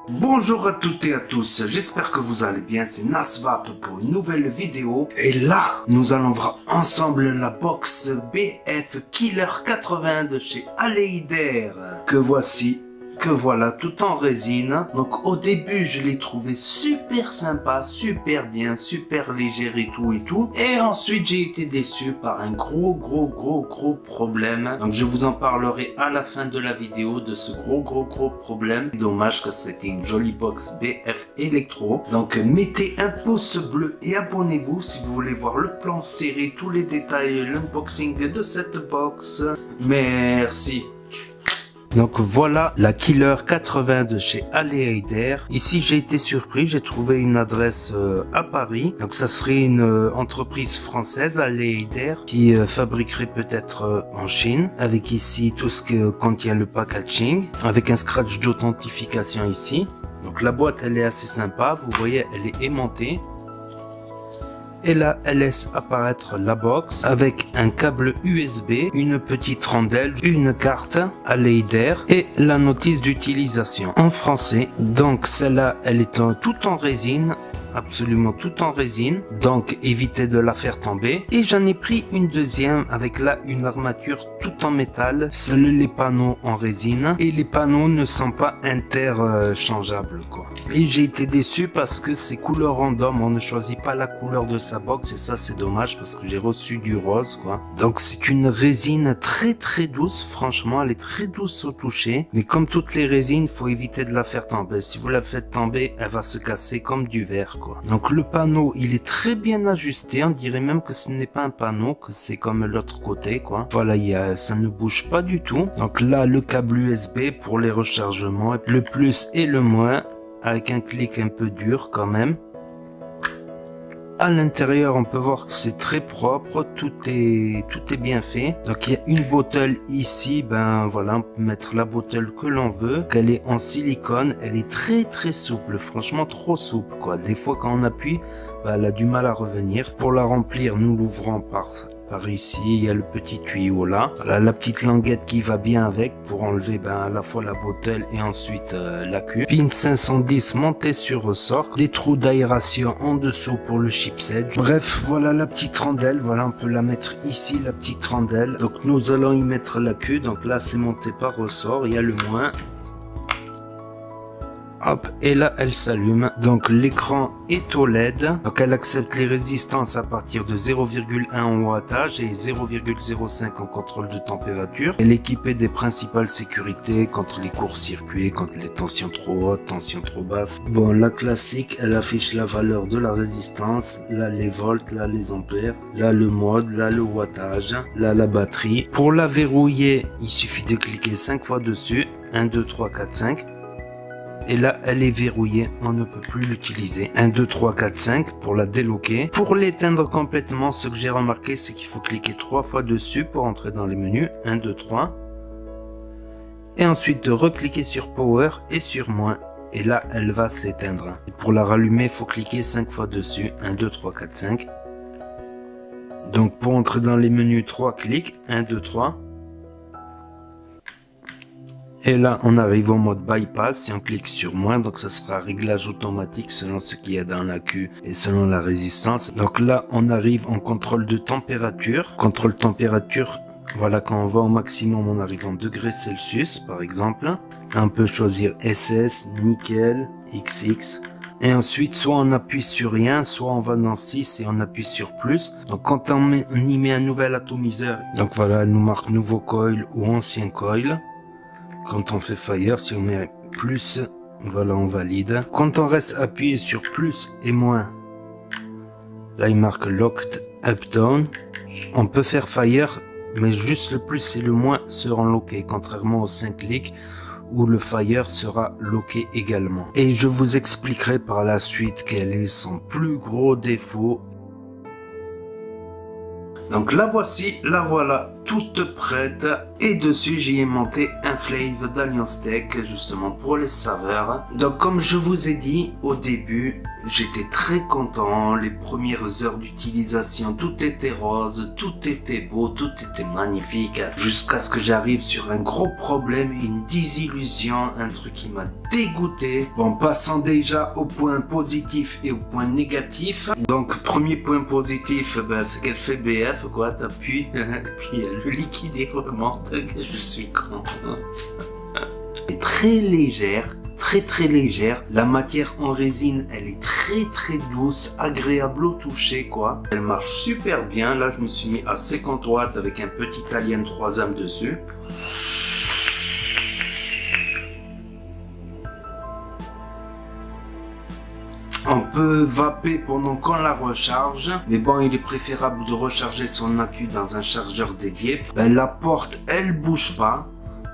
Bonjour à toutes et à tous, j'espère que vous allez bien, c'est Nasvap pour une nouvelle vidéo. Et là, nous allons voir ensemble la box BF Killer 80 de chez Aleider. Que voici, que voilà, tout en résine. Donc au début, je l'ai trouvé super sympa, super bien, super léger et tout et tout. Et ensuite, j'ai été déçu par un gros problème. Donc je vous en parlerai à la fin de la vidéo de ce gros problème. Dommage que c'était une jolie box BF Electro. Donc mettez un pouce bleu et abonnez-vous si vous voulez voir le plan serré, tous les détails, l'unboxing de cette box. Merci. Donc voilà la Killer 80 de chez Aleider. Ici j'ai été surpris, j'ai trouvé une adresse à Paris. Donc ça serait une entreprise française, Aleider, qui fabriquerait peut-être en Chine. Avec ici tout ce que contient le packaging, avec un scratch d'authentification ici. Donc la boîte elle est assez sympa, vous voyez elle est aimantée. Et là, elle laisse apparaître la box avec un câble USB, une petite rondelle, une carte Aleider et la notice d'utilisation en français. Donc celle-là, elle est tout en résine. Absolument tout en résine, donc évitez de la faire tomber. Et j'en ai pris une deuxième avec là une armature tout en métal, seuls les panneaux en résine et les panneaux ne sont pas interchangeables quoi. Et j'ai été déçu parce que c'est couleur random, on ne choisit pas la couleur de sa box et ça c'est dommage parce que j'ai reçu du rose quoi. Donc c'est une résine très douce, franchement elle est très douce au toucher, mais comme toutes les résines, faut éviter de la faire tomber. Si vous la faites tomber, elle va se casser comme du verre quoi. Donc le panneau il est très bien ajusté, on dirait même que ce n'est pas un panneau, que c'est comme l'autre côté quoi. Voilà, ça ne bouge pas du tout. Donc là le câble USB pour les rechargements, le plus et le moins, avec un clic un peu dur quand même. À l'intérieur, on peut voir que c'est très propre, tout est bien fait. Donc il y a une bottle ici, ben voilà, on peut mettre la bottle que l'on veut. Elle est en silicone, elle est très souple, franchement trop souple quoi. Des fois quand on appuie, ben, elle a du mal à revenir. Pour la remplir, nous l'ouvrons par ici, il y a le petit tuyau là. Voilà, la petite languette qui va bien avec pour enlever ben, à la fois la bottle et ensuite la queue. Pin 510 monté sur ressort. Des trous d'aération en dessous pour le chipset. Bref, voilà la petite rondelle. Voilà, on peut la mettre ici, la petite rondelle. Donc nous allons y mettre la queue. Donc là, c'est monté par ressort. Il y a le moins. Hop, et là elle s'allume. Donc l'écran est au LED. Donc elle accepte les résistances à partir de 0,1 en wattage et 0,05 en contrôle de température. Elle est équipée des principales sécurités contre les courts-circuits, contre les tensions trop hautes, tensions trop basses. Bon, la classique, elle affiche la valeur de la résistance, là les volts, là les ampères, là le mode, là le wattage, là la batterie. Pour la verrouiller, il suffit de cliquer 5 fois dessus. 1, 2, 3, 4, 5. Et là, elle est verrouillée, on ne peut plus l'utiliser. 1, 2, 3, 4, 5 pour la déloquer. Pour l'éteindre complètement, ce que j'ai remarqué, c'est qu'il faut cliquer 3 fois dessus pour entrer dans les menus. 1, 2, 3. Et ensuite de recliquer sur Power et sur Moins. Et là, elle va s'éteindre. Pour la rallumer, il faut cliquer 5 fois dessus. 1, 2, 3, 4, 5. Donc pour entrer dans les menus, 3 clics. 1, 2, 3. Et là, on arrive au mode bypass. Si on clique sur moins, donc ça sera réglage automatique selon ce qu'il y a dans la queue et selon la résistance. Donc là, on arrive en contrôle de température. Contrôle température, voilà, quand on va au maximum, on arrive en degrés Celsius, par exemple. On peut choisir SS, nickel, XX. Et ensuite, soit on appuie sur rien, soit on va dans 6 et on appuie sur plus. Donc quand on y met un nouvel atomiseur, donc voilà, elle nous marque nouveau coil ou ancien coil. Quand on fait fire, si on met plus, voilà, on valide. Quand on reste appuyé sur plus et moins, là il marque locked up down. On peut faire fire, mais juste le plus et le moins seront lockés, contrairement aux 5 clics où le fire sera locké également. Et je vous expliquerai par la suite quel est son plus gros défaut. Donc la voici, la voilà, toute prête. Et dessus, j'y ai monté un Flave d'Alliance Tech, justement pour les saveurs. Donc comme je vous ai dit au début, j'étais très content. Les premières heures d'utilisation, tout était rose, tout était beau, tout était magnifique. Jusqu'à ce que j'arrive sur un gros problème, une désillusion, un truc qui m'a dégoûté. Bon, passons déjà au point positif et au point négatif. Donc premier point positif, c'est qu'elle fait BF quoi, t'appuies, puis le liquide il remonte, que je suis con. Elle est très légère. Très légère, la matière en résine elle est très douce, agréable au toucher quoi. Elle marche super bien, là je me suis mis à 50 watts avec un petit Alien 3 âmes dessus. On peut vaper pendant qu'on la recharge, mais bon, il est préférable de recharger son accu dans un chargeur dédié. La porte, elle bouge pas.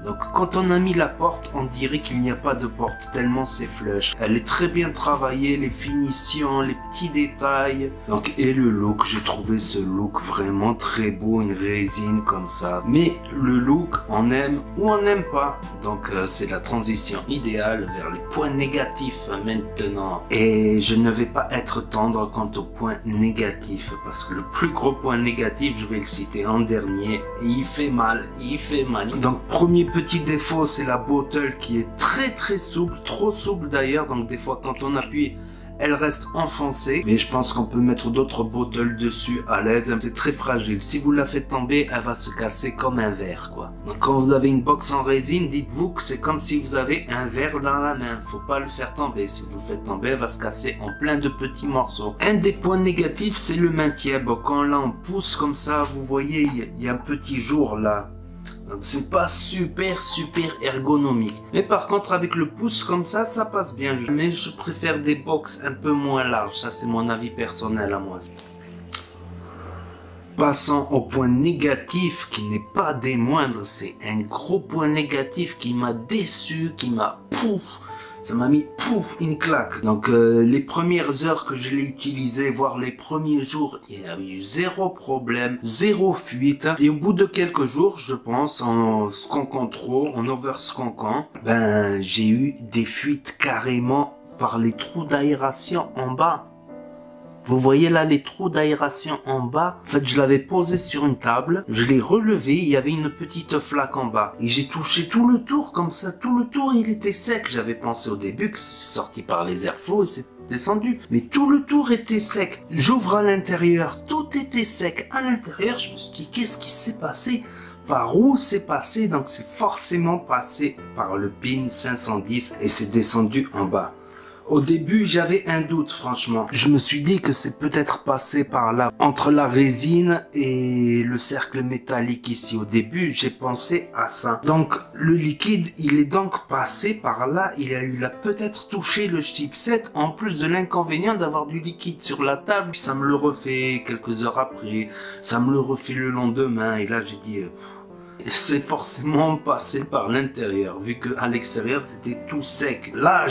Donc quand on a mis la porte, on dirait qu'il n'y a pas de porte, tellement c'est flush. Elle est très bien travaillée, les finitions, les petits détails. Donc et le look, j'ai trouvé ce look vraiment très beau, une résine comme ça. Mais le look, on aime ou on n'aime pas. Donc c'est la transition idéale vers les points négatifs maintenant. Et je ne vais pas être tendre quant aux points négatifs, parce que le plus gros point négatif, je vais le citer en dernier, et il fait mal, il fait mal. Donc premier petit défaut, c'est la bottle qui est très souple, trop souple d'ailleurs, donc des fois quand on appuie, elle reste enfoncée, mais je pense qu'on peut mettre d'autres bottles dessus à l'aise. C'est très fragile, si vous la faites tomber, elle va se casser comme un verre quoi. Donc quand vous avez une box en résine, dites-vous que c'est comme si vous avez un verre dans la main, faut pas le faire tomber, si vous le faites tomber, elle va se casser en plein de petits morceaux. Un des points négatifs, c'est le maintien. Bon, quand là on pousse comme ça, vous voyez, il y a un petit jour là. Donc c'est pas super ergonomique. Mais par contre avec le pouce comme ça passe bien. Mais je préfère des box un peu moins larges. Ça c'est mon avis personnel à moi. Passons au point négatif qui n'est pas des moindres. C'est un gros point négatif qui m'a déçu, qui m'a ça m'a mis une claque. Donc les premières heures que je l'ai utilisé, voire les premiers jours, il y a eu zéro problème, zéro fuite. Et au bout de quelques jours, je pense, en scankant trop, en overscankant, j'ai eu des fuites carrément par les trous d'aération en bas. Vous voyez là les trous d'aération en bas. En fait, je l'avais posé sur une table, je l'ai relevé, il y avait une petite flaque en bas. Et j'ai touché tout le tour comme ça, tout le tour il était sec. J'avais pensé au début que c'est sorti par les airflows et c'est descendu. Mais tout le tour était sec. J'ouvre à l'intérieur, tout était sec. À l'intérieur, je me suis dit, qu'est-ce qui s'est passé ? Par où c'est passé? Donc c'est forcément passé par le pin 510 et c'est descendu en bas. Au début, j'avais un doute, franchement. Je me suis dit que c'est peut-être passé par là, entre la résine et le cercle métallique ici. Au début, j'ai pensé à ça. Donc, le liquide, il est donc passé par là. Il a peut-être touché le chipset, en plus de l'inconvénient d'avoir du liquide sur la table. Puis ça me le refait quelques heures après. Ça me le refait le lendemain. Et là, j'ai dit... c'est forcément passé par l'intérieur, vu que à l'extérieur c'était tout sec. Là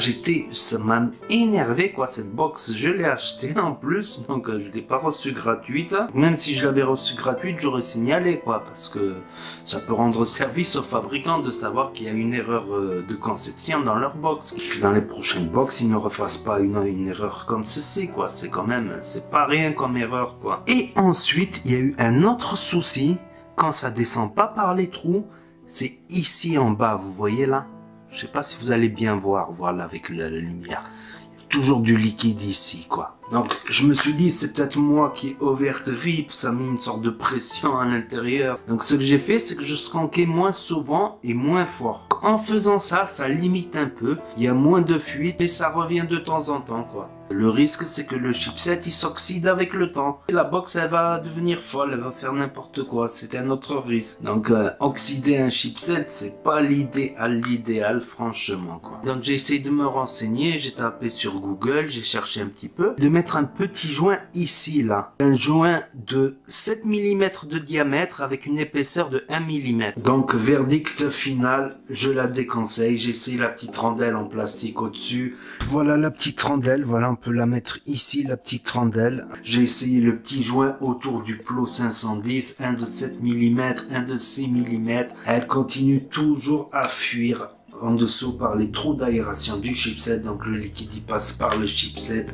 ça m'a énervé quoi, cette box, je l'ai achetée en plus, donc je l'ai pas reçue gratuite. Même si je l'avais reçue gratuite, j'aurais signalé quoi, parce que ça peut rendre service aux fabricants de savoir qu'il y a une erreur de conception dans leur box. Dans les prochaines box, ils ne refassent pas une erreur comme ceci quoi, c'est quand même, c'est pas rien comme erreur quoi. Et ensuite, il y a eu un autre souci. Quand ça descend pas par les trous, c'est ici en bas, vous voyez là? Je sais pas si vous allez bien voir, voilà avec la lumière. Il y a toujours du liquide ici, quoi. Donc, je me suis dit, c'est peut-être moi qui ai overtrip, ça met une sorte de pression à l'intérieur. Donc, ce que j'ai fait, c'est que je skankais moins souvent et moins fort. En faisant ça, ça limite un peu. Il y a moins de fuite, mais ça revient de temps en temps, quoi. Le risque, c'est que le chipset, il s'oxyde avec le temps. Et la box, elle va devenir folle, elle va faire n'importe quoi. C'est un autre risque. Donc, oxyder un chipset, c'est pas l'idéal, franchement, quoi. Donc, j'ai essayé de me renseigner. J'ai tapé sur sur Google, j'ai cherché un petit peu, de mettre un petit joint ici, là. Un joint de 7 mm de diamètre avec une épaisseur de 1 mm. Donc, verdict final, je la déconseille. J'ai essayé la petite rondelle en plastique au-dessus. Voilà la petite rondelle, voilà, on peut la mettre ici, la petite rondelle. J'ai essayé le petit joint autour du plot 510, un de 7 mm, un de 6 mm. Elle continue toujours à fuir en dessous par les trous d'aération du chipset, donc le liquide il passe par le chipset,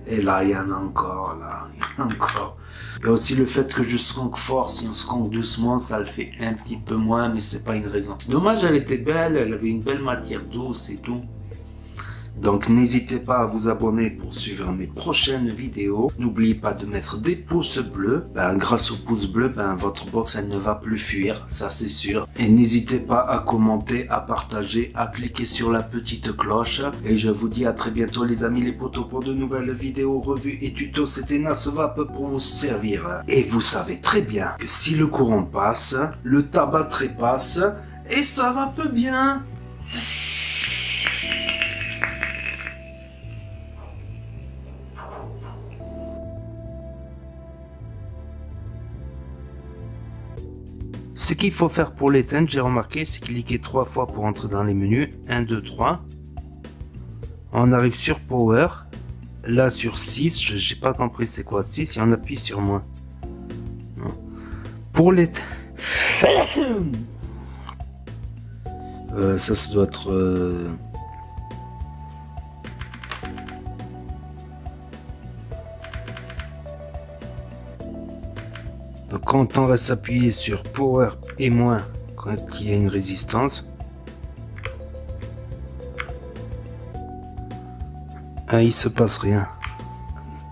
et là il y en a encore, là, il y en a encore. Il y a aussi le fait que je sconque fort, si on sconque doucement, ça le fait un petit peu moins, mais c'est pas une raison. Dommage, elle était belle, elle avait une belle matière douce et tout. Donc n'hésitez pas à vous abonner pour suivre mes prochaines vidéos. N'oubliez pas de mettre des pouces bleus. Grâce aux pouces bleus, votre box elle ne va plus fuir, ça c'est sûr. Et n'hésitez pas à commenter, à partager, à cliquer sur la petite cloche. Et je vous dis à très bientôt les amis les potos pour de nouvelles vidéos, revues et tutos. C'était Nasvap pour vous servir. Et vous savez très bien que si le courant passe, le tabac trépasse et ça va peu bien. Ce qu'il faut faire pour l'éteindre, j'ai remarqué, c'est cliquer 3 fois pour entrer dans les menus. 1, 2, 3. On arrive sur Power. Là sur 6, j'ai pas compris c'est quoi 6 et on appuie sur moins. Non. Pour l'éteindre... ça doit être... Donc quand on reste appuyé sur Power et moins, quand il y a une résistance, il se passe rien.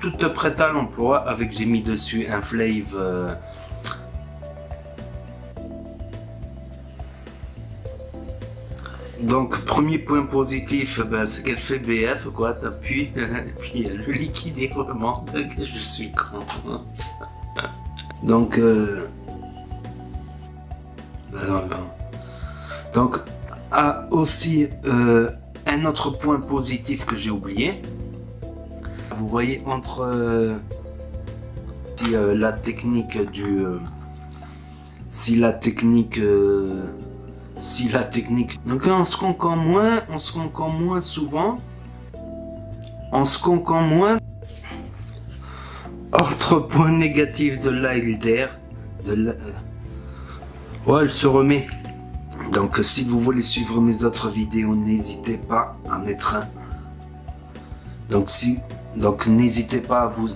Toute prête à l'emploi, avec j'ai mis dessus un Flave. Donc premier point positif, c'est qu'elle fait BF quoi, t'appuies et puis le liquide il remonte, que je suis con. Donc, aussi un autre point positif que j'ai oublié. Vous voyez entre la technique du donc on se compte en moins souvent, on se compte en moins. Autre point négatif de l'aile d'air, ouais, elle se remet. Donc si vous voulez suivre mes autres vidéos, n'hésitez pas à mettre un. Donc n'hésitez pas à vous